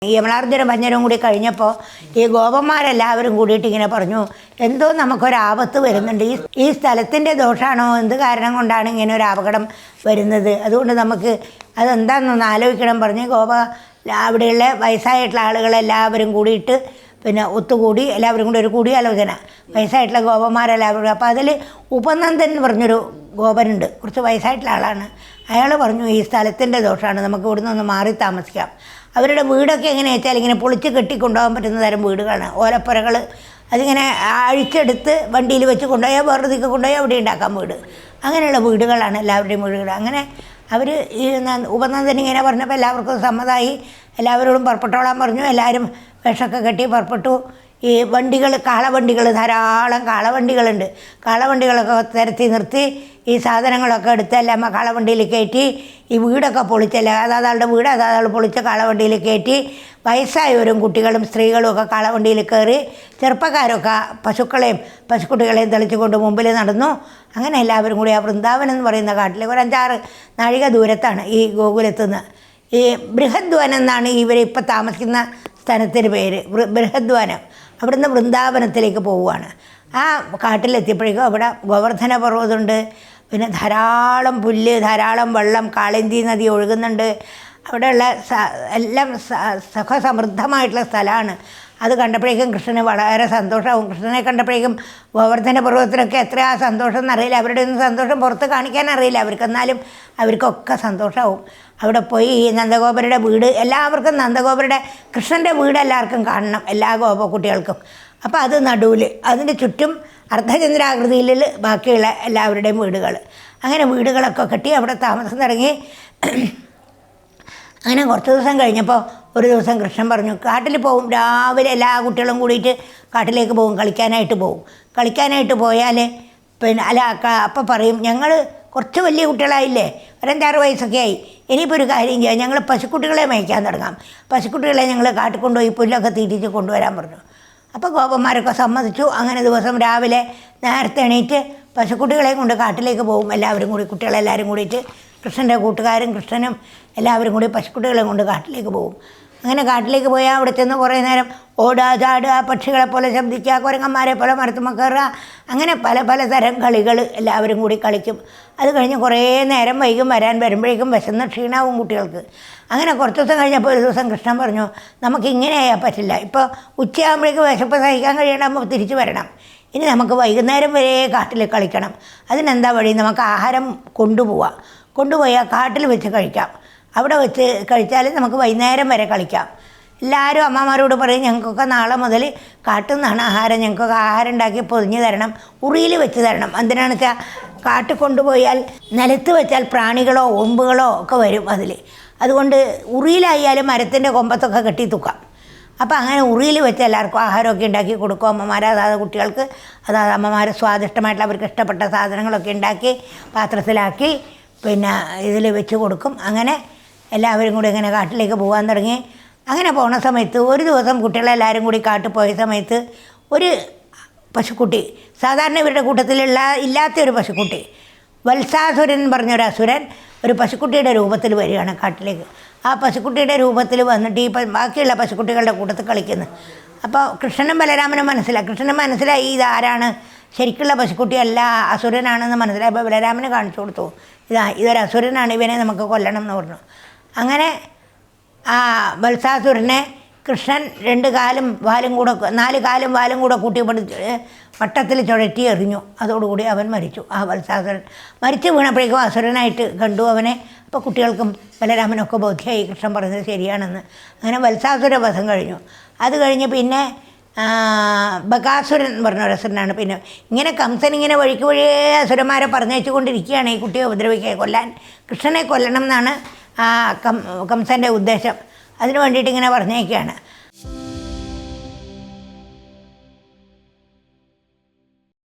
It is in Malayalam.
യമളാർജുന ഭഞ്ജനം കൂടി കഴിഞ്ഞപ്പോൾ ഈ ഗോപന്മാരെല്ലാവരും കൂടിയിട്ട് ഇങ്ങനെ പറഞ്ഞു, എന്തോ നമുക്കൊരാപത്ത് വരുന്നുണ്ട്. ഈ സ്ഥലത്തിൻ്റെ ദോഷമാണോ, എന്ത് കാരണം കൊണ്ടാണ് ഇങ്ങനെ ഒരു അപകടം വരുന്നത്, അതുകൊണ്ട് നമുക്ക് അതെന്താണെന്നൊന്ന് ആലോചിക്കണം പറഞ്ഞ് അവിടെയുള്ള വയസ്സായിട്ടുള്ള ആളുകളെല്ലാവരും കൂടിയിട്ട് പിന്നെ ഒത്തുകൂടി എല്ലാവരും കൂടി ഒരു കൂടിയാലോചന, വയസ്സായിട്ടുള്ള ഗോപന്മാരെല്ലാവരും. അപ്പോൾ അതിൽ ഉപനന്ദൻ എന്ന് പറഞ്ഞൊരു ഗോപനുണ്ട്, കുറച്ച് വയസ്സായിട്ടുള്ള ആളാണ്. അയാൾ പറഞ്ഞു, ഈ സ്ഥലത്തിൻ്റെ ദോഷമാണ്, നമുക്ക് ഇവിടുന്ന് ഒന്ന് മാറി താമസിക്കാം. അവരുടെ വീടൊക്കെ എങ്ങനെയാ വെച്ചാൽ ഇങ്ങനെ പൊളിച്ച് കെട്ടിക്കൊണ്ടുപോകാൻ പറ്റുന്ന തരം വീടുകളാണ്, ഓലപ്പുരകൾ. അതിങ്ങനെ അഴിച്ചെടുത്ത് വണ്ടിയിൽ വെച്ച് കൊണ്ടുപോയാൽ വെറുതെ കൊണ്ടുപോയാൽ അവിടെ ഉണ്ടാക്കാൻ വീട്, അങ്ങനെയുള്ള വീടുകളാണ് എല്ലാവരുടെയും വീടുകൾ. അങ്ങനെ അവർ ഈ ഉപനന്ദൻ ഇങ്ങനെ പറഞ്ഞപ്പോൾ എല്ലാവർക്കും സമ്മതമായി, എല്ലാവരോടും പുറപ്പെട്ടോളാൻ പറഞ്ഞു. എല്ലാവരും വിഷമൊക്കെ കെട്ടി പുറപ്പെട്ടു. ഈ വണ്ടികൾ, കാളവണ്ടികൾ, ധാരാളം കാളവണ്ടികളുണ്ട്. കാളവണ്ടികളൊക്കെ തിരത്തി നിർത്തി ഈ സാധനങ്ങളൊക്കെ എടുത്ത് എല്ലാം കാളവണ്ടിയിൽ കയറ്റി ഈ വീടൊക്കെ പൊളിച്ചല്ല, അതാളുടെ വീട് അതാൾ പൊളിച്ച കാളവണ്ടിയിൽ കയറ്റി വയസ്സായവരും കുട്ടികളും സ്ത്രീകളും ഒക്കെ കാളവണ്ടിയിൽ കയറി, ചെറുപ്പക്കാരൊക്കെ പശുക്കുട്ടികളെയും തെളിച്ചുകൊണ്ട് മുമ്പിൽ നടന്നു. അങ്ങനെ എല്ലാവരും കൂടി ആ വൃന്ദാവനം എന്ന് പറയുന്ന കാട്ടിലേക്ക് ഒരു 5-6 നാഴിക ദൂരത്താണ് ഈ ഗോകുലത്തുനിന്ന്. ഈ ബൃഹദ്വനം എന്നാണ് ഇവരിപ്പോൾ താമസിക്കുന്ന സ്ഥലത്തിന് പേര്, ബൃഹദ്വനം. അവിടുന്ന് വൃന്ദാവനത്തിലേക്ക് പോവുകയാണ്. ആ കാട്ടിലെത്തിയപ്പോഴേക്കും അവിടെ ഗോവർദ്ധന പർവ്വതമുണ്ട്, പിന്നെ ധാരാളം പുല്ല്, ധാരാളം വെള്ളം, കാളിന്തി നദി ഒഴുകുന്നുണ്ട്. അവിടെയുള്ള എല്ലാം സുഖസമൃദ്ധമായിട്ടുള്ള സ്ഥലമാണ്. അത് കണ്ടപ്പോഴേക്കും കൃഷ്ണന് വളരെ സന്തോഷമാവും. കൃഷ്ണനെ കണ്ടപ്പോഴേക്കും ഗോവർദ്ധന പർവ്വതത്തിനൊക്കെ എത്രയാ സന്തോഷം എന്നറിയില്ല, അവരുടെ ഒന്നും സന്തോഷം പുറത്ത് കാണിക്കാൻ അറിയില്ല അവർക്ക്, എന്നാലും അവർക്കൊക്കെ സന്തോഷമാവും. അവിടെ പോയി ഈ നന്ദഗോപരുടെ വീട്, എല്ലാവർക്കും നന്ദഗോപരുടെ കൃഷ്ണൻ്റെ വീട് എല്ലാവർക്കും കാണണം, എല്ലാ കുട്ടികൾക്കും. അപ്പോൾ അത് നടുവിൽ, അതിൻ്റെ ചുറ്റും അർദ്ധചന്ദ്രാകൃതിയിൽ ബാക്കിയുള്ള എല്ലാവരുടെയും വീടുകൾ. അങ്ങനെ വീടുകളൊക്കെ കെട്ടി അവിടെ താമസം തുടങ്ങി. അങ്ങനെ കുറച്ച് ദിവസം കഴിഞ്ഞപ്പോൾ ഒരു ദിവസം കൃഷ്ണൻ പറഞ്ഞു, കാട്ടിൽ പോവും, രാവിലെ എല്ലാ കുട്ടികളും കൂടിയിട്ട് കാട്ടിലേക്ക് പോകും, കളിക്കാനായിട്ട് പോയാൽ പിന്നെ അപ്പോൾ പറയും, ഞങ്ങൾ കുറച്ച് വലിയ കുട്ടികളായില്ലേ, ഒരു 5-6 വയസ്സൊക്കെ ആയി, ഇനിയിപ്പോൾ ഒരു കാര്യം ചെയ്യാം, ഞങ്ങൾ പശുക്കുട്ടികളെ മേയ്ക്കാൻ തുടങ്ങാം, പശുക്കുട്ടികളെ ഞങ്ങൾ കാട്ടിൽ കൊണ്ടുപോയി പുല്ലൊക്കെ തീറ്റിച്ച് കൊണ്ടുവരാൻ പറഞ്ഞു. അപ്പോൾ ഗോപന്മാരൊക്കെ സമ്മതിച്ചു. അങ്ങനെ ദിവസം രാവിലെ നേരത്തെ എണീറ്റ് പശുക്കുട്ടികളെയും കൊണ്ട് കാട്ടിലേക്ക് പോകും എല്ലാവരും കൂടി, കുട്ടികളെല്ലാവരും കൂടിയിട്ട്, കൃഷ്ണൻ്റെ കൂട്ടുകാരും കൃഷ്ണനും എല്ലാവരും കൂടി പശുക്കുട്ടികളെ കൊണ്ട് കാട്ടിലേക്ക് പോകും. അങ്ങനെ കാട്ടിലേക്ക് പോയാൽ അവിടെ ചെന്ന് കുറേ നേരം ഓടുക, ചാടുക, പക്ഷികളെ പോലെ ശബ്ദിക്കുക, കുരങ്ങന്മാരെ പോലെ മരത്തുമ്മ കയറുക, അങ്ങനെ പല തരം കളികൾ എല്ലാവരും കൂടി കളിക്കും. അത് കഴിഞ്ഞ് കുറേ നേരം വൈകും, വരുമ്പോഴേക്കും വിശന്ന് ക്ഷീണാവും കുട്ടികൾക്ക്. അങ്ങനെ കുറച്ച് ദിവസം കഴിഞ്ഞപ്പോൾ ഒരു ദിവസം കൃഷ്ണൻ പറഞ്ഞു, നമുക്കിങ്ങനെ ആയാൽ പറ്റില്ല, ഇപ്പോൾ ഉച്ചയാകുമ്പോഴേക്കും വിശപ്പ് സഹിക്കാൻ കഴിയണമെങ്കിൽ തിരിച്ചു വരണം, ഇനി നമുക്ക് വൈകുന്നേരം വരെ കാട്ടിൽ കളിക്കണം. അതിനെന്താ വഴി, നമുക്ക് ആഹാരം കൊണ്ടുപോയാൽ കാട്ടിൽ വെച്ച് കഴിക്കാം, അവിടെ വെച്ച് കഴിച്ചാൽ നമുക്ക് വൈകുന്നേരം വരെ കളിക്കാം. എല്ലാവരും അമ്മമാരോട് പറയും, ഞങ്ങൾക്കൊക്കെ നാളെ മുതൽ കാട്ടിൽ നിന്നാണ് ആഹാരം, ഞങ്ങൾക്കൊക്കെ ആഹാരം ഉണ്ടാക്കി പൊതിഞ്ഞ് തരണം, ഉറിയിൽ വെച്ച് തരണം. എന്തിനാണെന്ന് വെച്ചാൽ കാട്ടിൽ കൊണ്ടുപോയാൽ നിലത്ത് വെച്ചാൽ പ്രാണികളോ ഉറുമ്പുകളോ ഒക്കെ വരും അതിൽ, അതുകൊണ്ട് ഉറിയിലായാലും മരത്തിൻ്റെ കൊമ്പത്തൊക്കെ കെട്ടി തൂക്കാം. അപ്പോൾ അങ്ങനെ ഉറിയിൽ വെച്ച് എല്ലാവർക്കും ആഹാരമൊക്കെ ഉണ്ടാക്കി കൊടുക്കും അമ്മമാർ, അതായത് കുട്ടികൾക്ക്, അതായത് അമ്മമാർ സ്വാദിഷ്ടമായിട്ടുള്ള അവർക്ക് ഇഷ്ടപ്പെട്ട സാധനങ്ങളൊക്കെ ഉണ്ടാക്കി പാത്രത്തിലാക്കി പിന്നെ ഇതിൽ വെച്ച് കൊടുക്കും. അങ്ങനെ എല്ലാവരും കൂടി ഇങ്ങനെ കാട്ടിലേക്ക് പോകാൻ തുടങ്ങി. അങ്ങനെ പോണ സമയത്ത് ഒരു ദിവസം കുട്ടികളെല്ലാവരും കൂടി കാട്ടിൽ പോയ സമയത്ത് ഒരു പശുക്കുട്ടി, സാധാരണ ഇവരുടെ കൂട്ടത്തിലുള്ള ഇല്ലാത്തൊരു പശുക്കുട്ടി, വത്സാസുരൻ എന്ന് പറഞ്ഞൊരു അസുരൻ ഒരു പശുക്കുട്ടിയുടെ രൂപത്തിൽ വരികയാണ് കാട്ടിലേക്ക്. ആ പശുക്കുട്ടിയുടെ രൂപത്തിൽ വന്നിട്ട് ഈ ബാക്കിയുള്ള പശുക്കുട്ടികളുടെ കൂട്ടത്തിൽ കളിക്കുന്നു. അപ്പോൾ കൃഷ്ണനും ബലരാമനും മനസ്സിലായി ഇതാരാണ്, ശരിക്കുള്ള പശുക്കുട്ടിയല്ല, അസുരനാണെന്ന് മനസ്സിലായപ്പോൾ ബലരാമന് കാണിച്ചു കൊടുത്തു, ഇതൊരു അസുരനാണ്, ഇവനെ നമുക്ക് കൊല്ലണം എന്ന് പറഞ്ഞു. അങ്ങനെ ആ വത്സാസുരനെ കൃഷ്ണൻ 4 കാലും വാലും കൂടെ കൂട്ടി വട്ടത്തിൽ ചുഴറ്റി എറിഞ്ഞു. അതോടുകൂടി അവൻ മരിച്ചു. ആ വത്സാസുരൻ മരിച്ചു വീണപ്പോഴേക്കും അസുരനായിട്ട് കണ്ടു അവനെ. അപ്പോൾ കുട്ടികൾക്കും ബലരാമനൊക്കെ ബോധ്യമായി കൃഷ്ണൻ പറഞ്ഞത് ശരിയാണെന്ന്. അങ്ങനെ വത്സാസുര വധം കഴിഞ്ഞു. അത് കഴിഞ്ഞ് പിന്നെ ബകാസുരൻ എന്ന് പറഞ്ഞ ഒരു അസുരനാണ്. പിന്നെ ഇങ്ങനെ കംസൻ ഇങ്ങനെ വഴിയേ അസുരന്മാരെ പറഞ്ഞയച്ചു കൊണ്ടിരിക്കുകയാണ് ഈ കുട്ടിയെ ഉപദ്രവിക്കാൻ, കൃഷ്ണനെ കൊല്ലണം എന്നാണ് കംസൻ്റെ ഉദ്ദേശം. അതിന് വേണ്ടിയിട്ട് ഇങ്ങനെ പറഞ്ഞേക്കുകയാണ്.